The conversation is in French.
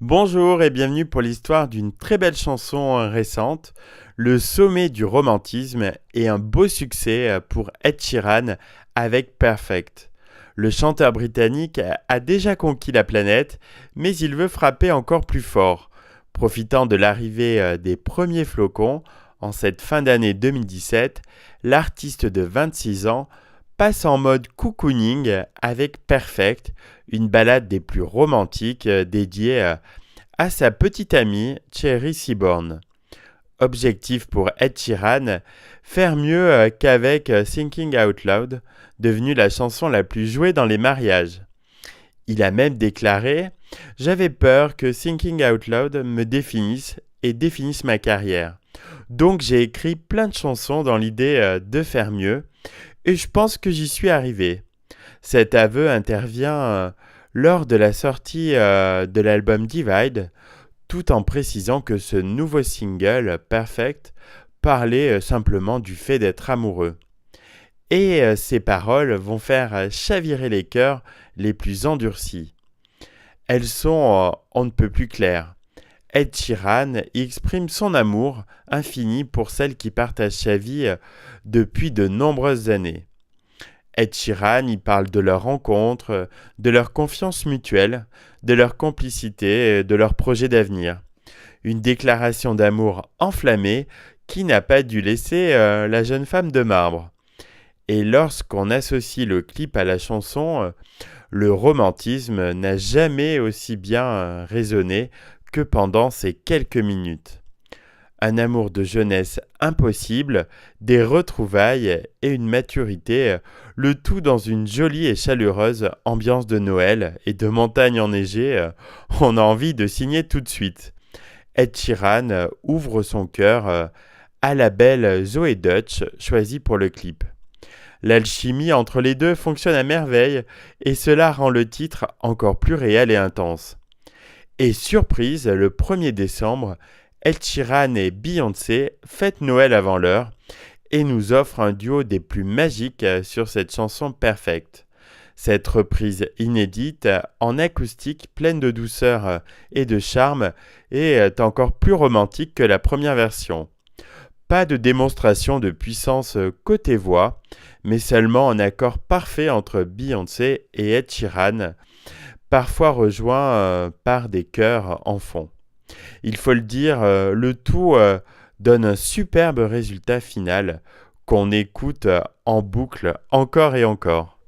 Bonjour et bienvenue pour l'histoire d'une très belle chanson récente, le sommet du romantisme et un beau succès pour Ed Sheeran avec Perfect. Le chanteur britannique a déjà conquis la planète, mais il veut frapper encore plus fort. Profitant de l'arrivée des premiers flocons, en cette fin d'année 2017, l'artiste de 26 ans passe en mode cocooning avec Perfect, une ballade des plus romantiques dédiée à sa petite amie Cherry Seaborn. Objectif pour Ed Sheeran, faire mieux qu'avec Thinking Out Loud, devenue la chanson la plus jouée dans les mariages. Il a même déclaré: J'avais peur que Thinking Out Loud me définisse et définisse ma carrière. Donc j'ai écrit plein de chansons dans l'idée de faire mieux, et je pense que j'y suis arrivé. Cet aveu intervient lors de la sortie de l'album Divide, tout en précisant que ce nouveau single, Perfect, parlait simplement du fait d'être amoureux. Et ces paroles vont faire chavirer les cœurs les plus endurcis. Elles sont on ne peut plus claires. Ed Sheeran y exprime son amour infini pour celle qui partage sa vie depuis de nombreuses années. Ed Sheeran y parle de leur rencontre, de leur confiance mutuelle, de leur complicité, de leur projet d'avenir. Une déclaration d'amour enflammée qui n'a pas dû laisser la jeune femme de marbre. Et lorsqu'on associe le clip à la chanson, le romantisme n'a jamais aussi bien résonné que pendant ces quelques minutes. Un amour de jeunesse impossible, des retrouvailles et une maturité, le tout dans une jolie et chaleureuse ambiance de Noël et de montagne enneigée, on a envie de signer tout de suite. Ed Sheeran ouvre son cœur à la belle Zoé Dutch, choisie pour le clip. L'alchimie entre les deux fonctionne à merveille et cela rend le titre encore plus réel et intense. Et surprise, le 1er décembre, Ed Sheeran et Beyoncé fêtent Noël avant l'heure et nous offrent un duo des plus magiques sur cette chanson Perfect. Cette reprise inédite, en acoustique, pleine de douceur et de charme, est encore plus romantique que la première version. Pas de démonstration de puissance côté voix, mais seulement un accord parfait entre Beyoncé et Ed Sheeran, parfois rejoint par des chœurs en fond. Il faut le dire, le tout donne un superbe résultat final qu'on écoute en boucle encore et encore.